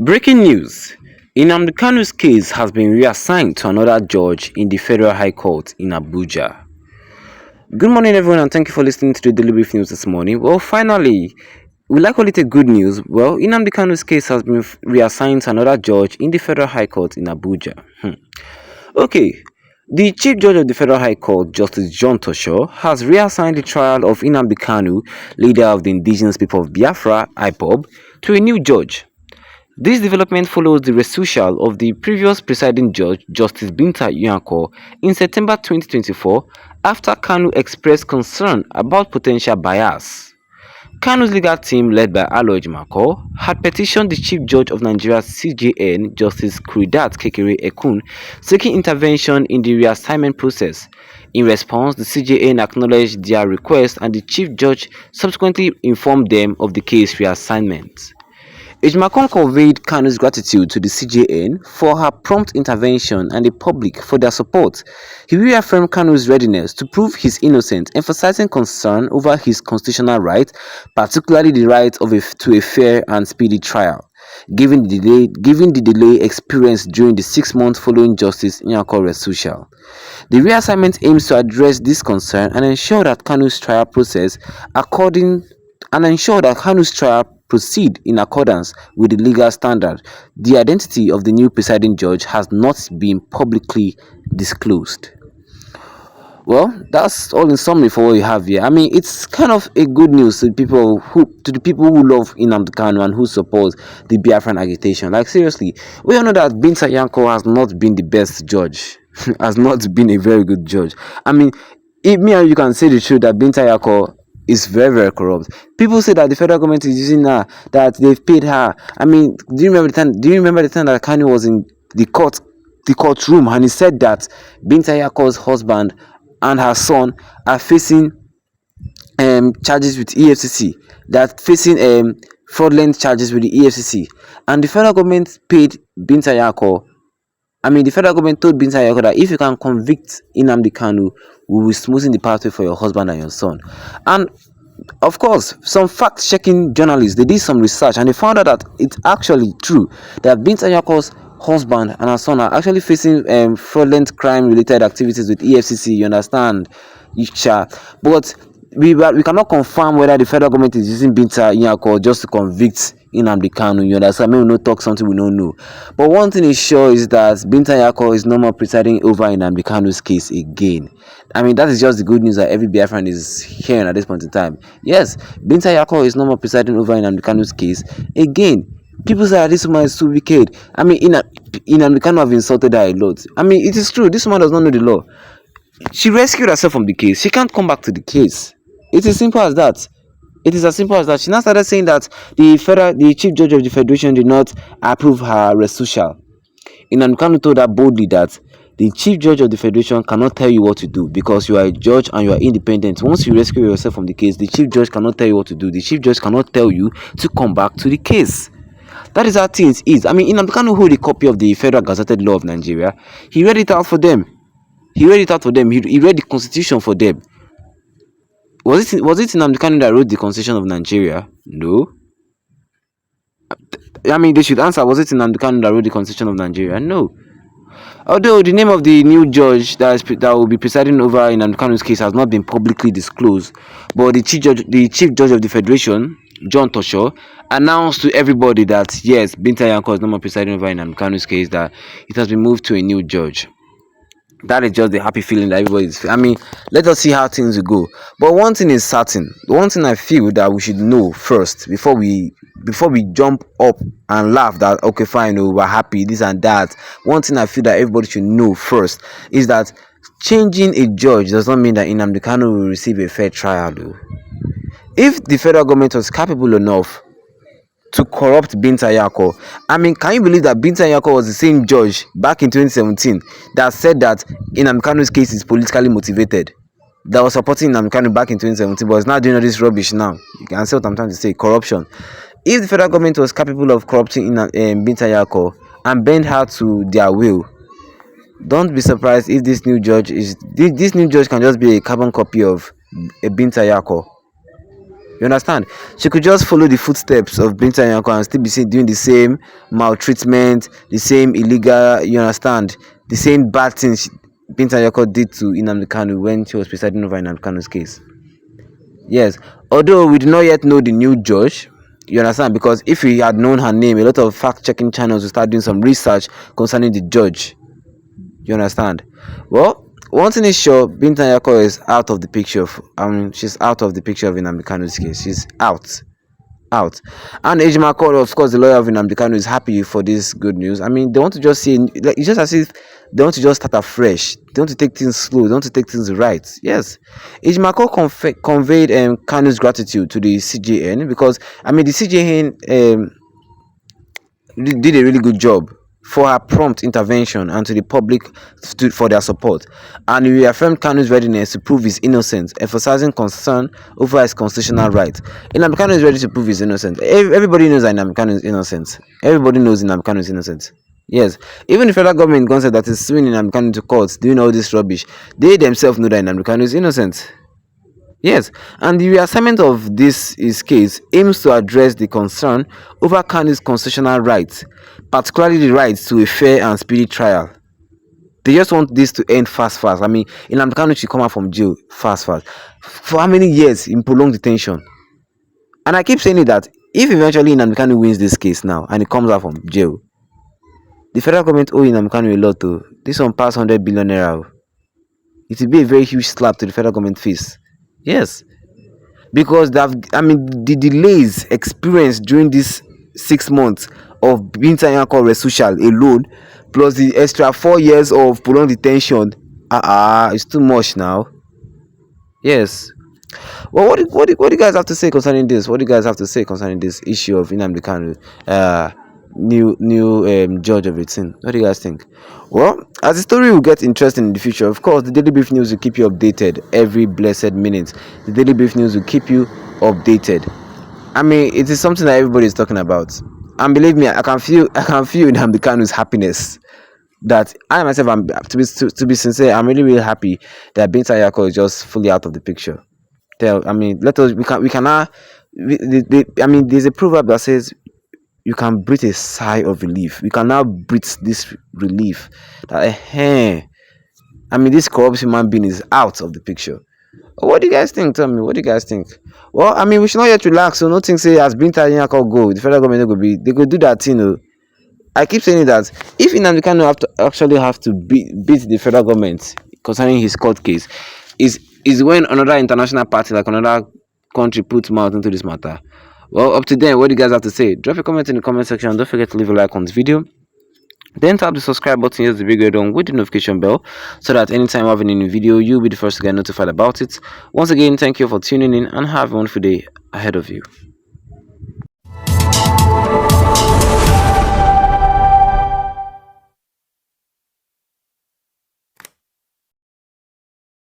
Breaking news: Nnamdi Kanu's case has been reassigned to another judge in the Federal High Court in Abuja. Good morning, everyone, and thank you for listening to the Daily Brief News this morning. Well, finally, we like call it a good news. Well, Nnamdi Kanu's case has been reassigned to another judge in the Federal High Court in Abuja. Okay. The Chief Judge of the Federal High Court, Justice John Tsoho, has reassigned the trial of Nnamdi Kanu, leader of the Indigenous People of Biafra (IPOB), to a new judge. This development follows the recusal of the previous presiding judge, Justice Binta Nyako, in September 2024 after Kanu expressed concern about potential bias. Kanu's legal team, led by Nyako, had petitioned the Chief Judge of Nigeria's CJN, Justice Kudirat Kekere-Ekun, seeking intervention in the reassignment process. In response, the CJN acknowledged their request and the Chief Judge subsequently informed them of the case reassignment. Nyako conveyed Kanu's gratitude to the CJN for her prompt intervention and the public for their support. He reaffirmed Kanu's readiness to prove his innocence, emphasizing concern over his constitutional right, particularly the right to a fair and speedy trial, given the delay experienced during the 6 months following Justice Nyako recusal. The reassignment aims to address this concern and ensure that Kanu's trial proceed in accordance with the legal standard. The identity of the new presiding judge has not been publicly disclosed. Well, that's all in summary for what we have here. I mean, it's kind of a good news to the people who love Nnamdi Kanu and who support the Biafran agitation. Like, seriously, we all know that Binta Nyako has not been the best judge, has not been a very good judge. I mean, me and you can say the truth that Binta Nyako is very, very corrupt. People say that the federal government is using her, that they've paid her. I mean, do you remember the time that Kanu was in the courtroom and he said that Binta Nyako's husband and her son are facing charges with EFCC, that facing fraudulent charges with the EFCC, and the federal government paid Binta Nyako. I mean, the federal government told Binta Nyako that if you can convict Nnamdi Kanu, we will smoothen the pathway for your husband and your son. And of course, some fact-checking journalists, they did some research and they found out that it's actually true that Binta Nyako's husband and her son are actually facing fraudulent crime-related activities with EFCC. You understand? But we cannot confirm whether the federal government is using Binta Nyako just to convict Nnamdi Kanu. You understand? Maybe we no talk something we don't know. But one thing is sure is that Binta Nyako is no more presiding over Nnamdi Kanu's case again. I mean, that is just the good news that every Biafran is hearing at this point in time. Yes, Binta Nyako is no more presiding over Nnamdi Kanu's case again. People say that this woman is too wicked. I mean, Nnamdi Kanu have insulted her a lot. I mean, it is true. This woman does not know the law. She rescued herself from the case. She can't come back to the case. It is simple as that. It is as simple as that. She now started saying that the Chief Judge of the Federation did not approve her recusal. Nnamdi Kanu told her boldly that the Chief Judge of the Federation cannot tell you what to do because you are a judge and you are independent. Once you rescue yourself from the case, the Chief Judge cannot tell you what to do. The Chief Judge cannot tell you to come back to the case. That is how things is. I mean, Nnamdi Kanu hold a copy of the Federal Gazetted Law of Nigeria. He read it out for them. He read the Constitution for them. Was it Nnamdi Kanu that wrote the Constitution of Nigeria? No. I mean, they should answer. Was it Nnamdi Kanu that wrote the Constitution of Nigeria? No. Although the name of the new judge that will be presiding over Nnamdi Kanu's case has not been publicly disclosed, but the Chief Judge of the Federation, John Tsoho, announced to everybody that yes, Binta Nyako is no more presiding over Nnamdi Kanu's case, that it has been moved to a new judge. That is just the happy feeling that everybody is. I mean, let us see how things will go. But one thing is certain. One thing I feel that we should know first before we jump up and laugh that okay, fine, we're happy, this and that. One thing I feel that everybody should know first is that changing a judge does not mean that Nnamdi Kanu will receive a fair trial. Though, if the federal government was capable enough to corrupt Binta Nyako, I mean, can you believe that Binta Nyako was the same judge back in 2017 that said that Nnamdi Kanu's case is politically motivated, that was supporting Nnamdi Kanu back in 2017, but is now doing all this rubbish now? You can see what I'm trying to say, corruption. If the federal government was capable of corrupting Binta Nyako and bend her to their will, don't be surprised if this new judge can just be a carbon copy of Binta Nyako. You understand? She could just follow the footsteps of Binta Nyako and still be seen doing the same maltreatment, the same illegal, you understand, the same bad things Binta Nyako did to Nnamdi Kanu when she was presiding over Nnamdi Kanu's case. Yes, although we do not yet know the new judge, you understand, because if we had known her name, a lot of fact-checking channels will start doing some research concerning the judge. You understand? Well, one thing is sure, Binta Nyako is out of the picture. She's out of the picture of Nnamdi Kanu's case. She's out. And Ejimako, of course, the lawyer of Nnamdi Kanu, is happy for this good news. I mean, they want to just say, like, it's just as if they want to just start afresh. They want to take things slow. They want to take things right. Yes, Ejimako conveyed Kanu's gratitude to the CJN because, I mean, the CJN did a really good job for her prompt intervention and to the public for their support, and he reaffirmed Kanu's readiness to prove his innocence, emphasizing concern over his constitutional right. Nnamdi Kanu is ready to prove his innocence. Everybody knows that Nnamdi Kanu is innocent. Everybody knows Nnamdi Kanu is innocent. Yes, even the federal government concept that is suing Nnamdi Kanu to court, doing all this rubbish, they themselves know that Nnamdi Kanu is innocent. Yes, and the reassignment of this case aims to address the concern over Kanu's constitutional rights, particularly the right to a fair and speedy trial. They just want this to end fast. I mean, Nnamdi Kanu should come out from jail fast. For how many years in prolonged detention? And I keep saying that if eventually Nnamdi Kanu wins this case now and he comes out from jail, the federal government owe Nnamdi Kanu a lot too. This one past 100 billion naira. It will be a very huge slap to the federal government face. Yes, because the delays experienced during these 6 months of Binta Nyako recusal alone, plus the extra 4 years of prolonged detention, it's too much now. Yes. Well, what do you guys have to say concerning this? What do you guys have to say concerning this issue of Nnamdi Kanu, new judge of 18? What do you guys think? Well, as the story will get interesting in the future, of course, the Daily Brief News will keep you updated every blessed minute. The Daily Brief News will keep you updated. I mean, it is something that everybody is talking about, and believe me, I can feel Nnamdi Kanu's happiness. That I myself, to be sincere, I'm really happy that Binta Nyako is just fully out of the picture. I mean, there's a proverb that says you can breathe a sigh of relief. We can now breathe this relief that I mean, this corrupt human being is out of the picture. What do you guys think? Tell me, what do you guys think? Well, I mean, we should not yet relax. So nothing say as Binta Nyako go, the federal government they could do that thing. You know. I keep saying that if Nnamdi Kanu have to beat the federal government concerning his court case, is when another international party like another country puts mouth into this matter. Well, up to then, what do you guys have to say? Drop a comment in the comment section. Don't forget to leave a like on this video. Then tap the subscribe button, here's the big red on with the notification bell, so that anytime I have a new video, you'll be the first to get notified about it. Once again, thank you for tuning in and have a wonderful day ahead of you.